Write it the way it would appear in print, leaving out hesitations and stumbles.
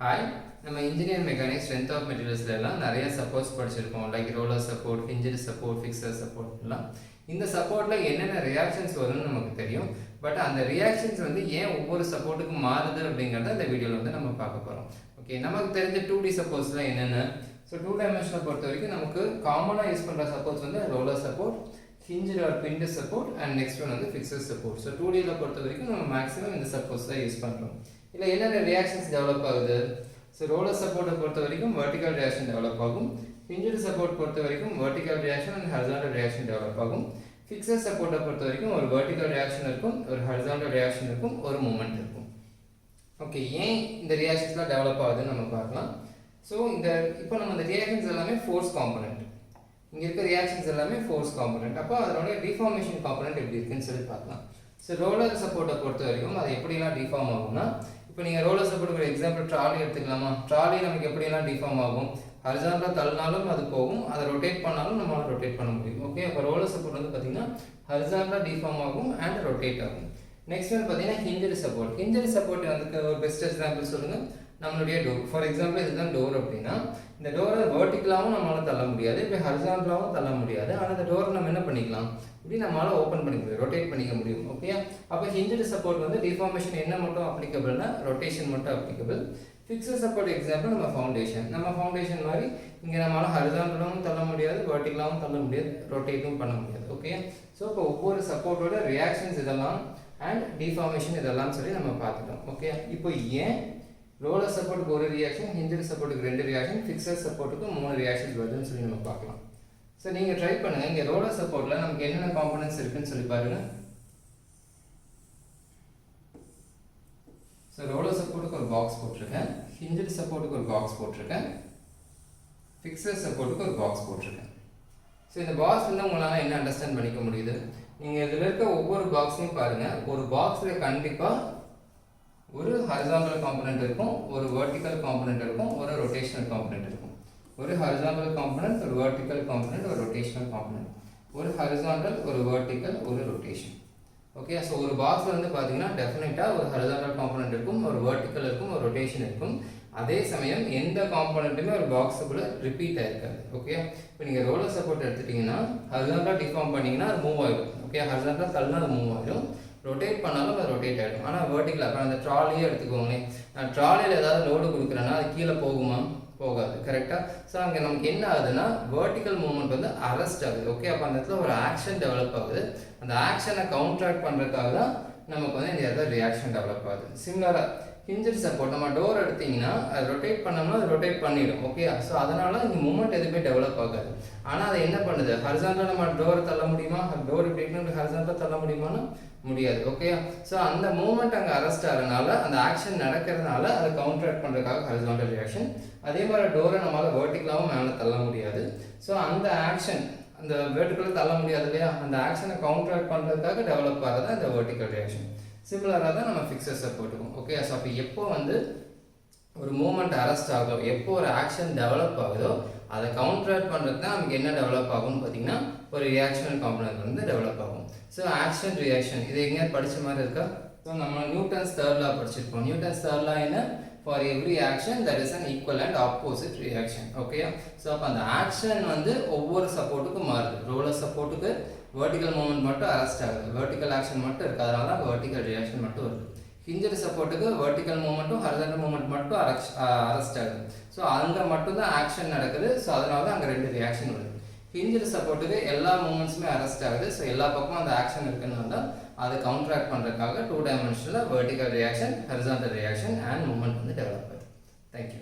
Hi, நம்ம engineer mechanics strength of மெட்டீரியல்ஸ்ல எல்லாம் நிறைய சப்போர்ட்ஸ் படிச்சிருப்போம். Like roller support, hinged support, fixed சப்போர்ட்லாம். இந்த சப்போர்ட்ல என்னென்ன ரியாக்ஷன்ஸ் வரும்னு நமக்கு தெரியும். பட் அந்த ரியாக்ஷன்ஸ் ஏன் ஒவ்வொரு சப்போர்ட்டுக்கும் மாறுது அப்படிங்கிறத இந்த வீடியோவில் நம்ம பார்க்க போகிறோம். ஓகே, நமக்கு தெரிஞ்ச 2D சப்போர்ட்ஸ்லாம் என்னென்ன? ஸோ 2 டைமென்ஷனை பொறுத்த வரைக்கும் நமக்கு காமனாக யூஸ் பண்ணுற supports roller support, hinged or pinned support and next one fixed support. So 2Dயில் பொறுத்த வரைக்கும் நம்ம மேக்ஸிமம் இந்த சப்போர்ட்ஸ் தான் யூஸ் பண்ணுறோம். இல்லை என்னென்ன ரியாக்ஷன்ஸ் டெவலப் ஆகுது? ஸோ ரோலர் சப்போர்ட்டை பொறுத்த வரைக்கும் வெர்டிக்கல் ரியாக்ஷன் டெவலப் ஆகும். ஹிஞ்சர் சப்போர்ட் பொறுத்த வரைக்கும் vertical reaction and horizontal reaction develop ஆகும். ஃபிக்ஸர் சப்போர்ட்டை பொறுத்த வரைக்கும் ஒரு வெர்டிக்கல் ரியாக்ஷன் இருக்கும், ஒரு ஹரிசாண்டல் ரியாக்ஷன் இருக்கும், ஒரு மூமெண்ட் இருக்கும். ஓகே, ஏன் இந்த ரியாக்ஷன்ஸ்லாம் டெவலப் ஆகுதுன்னு நம்ம பார்க்கலாம். ஸோ இப்போ நம்ம இந்த ரியாக்ஷன்ஸ் எல்லாமே ஃபோர்ஸ் காம்பனண்ட். இங்கே இருக்க ரியாக்ஷன்ஸ் எல்லாமே ஃபோர்ஸ் காம்பனண்ட். அப்போ அதனுடைய டிஃபார்மேஷன் காம்பனண்ட் எப்படி இருக்குன்னு சொல்லி பார்க்கலாம். ஸோ ரோலர் சப்போர்ட்டை பொறுத்த வரைக்கும் அது எப்படிலாம் டிஃபார்ம் ஆகும்னா, இப்போ நீங்கள் ரோலர் சப்போர்ட் ஒரு எக்ஸாம்பிள் ட்ராலி எடுத்துக்கலாமா? ட்ராலி நமக்கு எப்படிலாம் டிஃபார்ம் ஆகும்? ஹரிசாண்டலாக தள்ளினாலும் அது போகும், அதை ரொட்டேட் பண்ணாலும் நம்மளால் ரொட்டேட் பண்ண முடியும். ஓகே, அப்போ ரோலர் சப்போர்ட் பார்த்தீங்கன்னா ஹரிசாண்டலாக டிஃபார்ம் ஆகும் அண்ட் ரொட்டேட் ஆகும். நெக்ஸ்ட் பார்த்தீங்கன்னா ஹிஞ்சர் சப்போர்ட். ஹிஞ்சர் சப்போர்ட் ஒரு பெஸ்ட் எக்ஸாம்பிள் சொல்லுங்கள். நம்மளுடைய டோர், ஃபார் எக்ஸாம்பிள் இதுதான் டோர் அப்படின்னா, இந்த டோரை வெர்டிக்கலாகவும் நம்மளால் தள்ள முடியாது, இப்போ ஹரிசாண்டலாகவும் தள்ள முடியாது. ஆனால் இந்த டோரை நம்ம என்ன பண்ணிக்கலாம், இப்படி நம்மளால் ஓப்பன் பண்ணிக்க முடியும், ரொட்டேட் பண்ணிக்க முடியும். ஓகே, அப்போ ஹிஞ்சர் சப்போர்ட் டிஃபார்மேஷன் என்ன மட்டும் அப்ளிகபிள்னா ரொட்டேஷன் மட்டும் அப்ளிகபிள். ஃபிக்ஸர் சப்போர்ட் எக்ஸாம்பிள் நம்ம ஃபவுண்டேஷன் மாதிரி இங்கே நம்மளால் ஹரிசாண்டலாகவும் தள்ள முடியாது, வெர்டிக்கலாகவும் தள்ள முடியாது, ரொட்டேட்டும் பண்ண முடியாது. ஓகே, ஸோ இப்போ ஒவ்வொரு சப்போர்ட்டோட ரியாக்ஷன்ஸ் இதெல்லாம் அண்ட் டிஃபார்மேஷன் இதெல்லாம் சொல்லி நம்ம பார்த்துட்டோம். ஓகே, இப்போ ஏன் ரோலர் சப்போர்ட்டுக்கு ஒரு ரியாக்ஷன், ஹிஞ்சர் சப்போர்ட்டுக்கு 2 ரியாக்ஷன், ஃபிக்ஸர் சப்போர்ட்டுக்கு 3 ரியாக்ஷன்ஸ் வருதுன்னு சொல்லி நம்ம பார்க்கலாம். ஸோ நீங்கள் ட்ரை பண்ணுங்கள். இங்கே ரோலர் சப்போர்ட்டில் நமக்கு என்னென்ன காம்பனன்ட்ஸ் இருக்குன்னு சொல்லி பாருங்கள். ஸோ ரோலர் சப்போர்ட்டுக்கு ஒரு பாக்ஸ் போட்டிருக்கேன், ஹிஞ்சர் சப்போர்ட்டுக்கு ஒரு பாக்ஸ் போட்டிருக்கேன், ஃபிக்ஸர் சப்போர்ட்டுக்கு ஒரு பாக்ஸ் போட்டிருக்கேன். ஸோ இந்த பாக்ஸ் உங்களால் என்ன அண்டர்ஸ்டாண்ட் பண்ணிக்க முடியுது? நீங்கள் இதில் இருக்க ஒவ்வொரு பாக்ஸையும் பாருங்கள். ஒரு பாக்ஸில் கண்டிப்பாக ஒரு ஹரிசாண்டல் காம்பனன்ட் இருக்கும், ஒரு வெர்டிக்கல் காம்பனன்ட் இருக்கும், ஒரு ரொட்டேஷனல் காம்பனன்ட் இருக்கும். ஒரு ஹரிசாண்டல் காம்பனன்ட், ஒரு வெர்டிக்கல் காம்பனன்ட், ஒரு ரொட்டேஷனல் காம்பனன்ட். ஒரு ஹரிசாண்டல், ஒரு வெர்டிக்கல், ஒரு ரொட்டேஷன். ஓகே, ஸோ ஒரு பாக்ஸில் பார்த்தீங்கன்னா டெஃபினட்டாக ஒரு ஹரிசாண்டல் காம்பனன்ட் இருக்கும், ஒரு வெர்டிக்கல் இருக்கும், ஒரு ரொட்டேஷன் இருக்கும். அதே சமயம் எந்த காம்பனண்ட்டுமே ஒரு பாக்ஸுக்குள்ளே ரிப்பீட் ஆகிருக்காது. ஓகே, இப்போ நீங்கள் ரோலர் சப்போர்ட் எடுத்துட்டிங்கன்னா ஹரிசாண்டலாக டிஃபார்ம் பண்ணிங்கன்னா அது மூவ் ஆகிடும். ஓகே, ஹரிசாண்டலாக தள்ளினா அது மூவ் ஆகிடும், ரொட்டேட் பண்ணாலும் அது ரொட்டேட் ஆகிடும். ஆனால் வெர்டிக்கல், அப்போ அந்த ட்ராலியே எடுத்துக்கோங்களேன். நான் ட்ராலியில் ஏதாவது லோடு கொடுக்குறேன்னா அது கீழே போகுமா? போகாது. கரெக்டாக? ஸோ அங்கே நமக்கு என்ன ஆகுதுன்னா வெர்டிக்கல் மூவ்மெண்ட் அரெஸ்ட் ஆகுது. ஓகே, அப்போ அந்த இடத்துல ஒரு ஆக்ஷன் டெவலப் ஆகுது. அந்த ஆக்ஷனை கவுண்ட்ராக்ட் பண்ணுறதுக்காக தான் நமக்கு இந்த இடத்துல ரியாக்ஷன் டெவலப் ஆகுது. சிமிலராக ஹிஞ்சர் சப்போர்ட், நம்ம டோர் எடுத்திங்கன்னா அது ரொட்டேட் பண்ணோம்னா அது ரொட்டேட் பண்ணிடும். ஓகே, ஸோ அதனால் இங்கே மூமெண்ட் எதுவுமே டெவலப் ஆகாது. ஆனால் அது என்ன பண்ணுது, ஹரிசாண்டலாக நம்ம டோரை தள்ள முடியுமா? டோர் இப்படி இருக்குன்னு ஹரிசாண்டலாக தள்ள முடியுமானா முடியாது. ஓகே, ஸோ அந்த மூமெண்ட் அங்கே அரெஸ்ட் ஆகிறதுனால, அந்த ஆக்ஷன் நடக்கிறதுனால அதை கவுண்ட்ராக்ட் பண்ணுறதுக்காக ஹரிசாண்டல் ரியாக்ஷன். அதே மாதிரி டோரை நம்மளால் வெர்டிக்கலாகவும் மேலே தள்ள முடியாது. ஸோ அந்த ஆக்ஷன், அந்த வெர்டிக்கலாக தள்ள முடியாது இல்லையா, அந்த ஆக்ஷனை கவுண்ட்ராக்ட் பண்ணுறதுக்காக டெவலப் ஆகிறது இந்த வெர்டிக்கல் ரியாக்ஷன். சிமிலராக தான் நம்ம ஃபிக்ஸர் சப்போர்ட்டுக்கும். ஓகே, ஸோ அப்போ எப்போ ஒரு மூமெண்ட் அரெஸ்ட் ஆகும், எப்போ ஒரு ஆக்ஷன் டெவலப் ஆகுதோ அதை கவுண்ட்ராக்ட் பண்ணுறது தான் நமக்கு என்ன டெவலப் ஆகும்னு பார்த்தீங்கன்னா ஒரு ரியாக்ஷனல் காம்பனன்ட் டெவலப் ஆகும். ஸோ ஆக்ஷன் ரியாக்ஷன் இது எங்கேயாவது படித்த மாதிரி இருக்கா? ஸோ நம்ம நியூட்டன்ஸ் தேர்ட் லா படிச்சிருப்போம். நியூட்டன்ஸ் தேர்ட் லா என்ன? For every action that is an equal and opposite reaction. Okay, so அப்போ அந்த ஆக்ஷன் ஒவ்வொரு சப்போர்ட்டுக்கும் மாறுது. ரோலர் சப்போர்ட்டுக்கு வெர்டிக்கல் மூவ்மெண்ட் மட்டும் அரெஸ்ட் ஆகுது, வெர்டிக்கல் ஆக்ஷன் மட்டும் இருக்குது, அதனால தான் வெர்டிக்கல் ரியாக்ஷன் மட்டும் வருது. ஹிஞ்சர் சப்போர்ட்டுக்கு வெர்டிக்கல் மூவ்மெண்ட்டும் ஹரிசாண்டல் மூவ்மெண்ட் மட்டும் அரெஸ்ட் ஆகுது. ஸோ அங்கே மட்டும்தான் ஆக்ஷன் நடக்குது. ஸோ அதனால தான் அங்கே 2 ரியாக்ஷன் வருது. ஹிஞ்சர் சப்போர்ட்டுக்கு எல்லா மூமெண்ட்ஸுமே அரெஸ்ட் ஆகுது. ஸோ எல்லா பக்கமும் அந்த ஆக்ஷன் இருக்குன்னு தான் அதை கவுண்ட்ராக்ட் பண்ணுறதுக்காக 2 டைமென்ஷனில் vertical reaction, horizontal reaction and movement develop ஆகுது. தேங்க்யூ.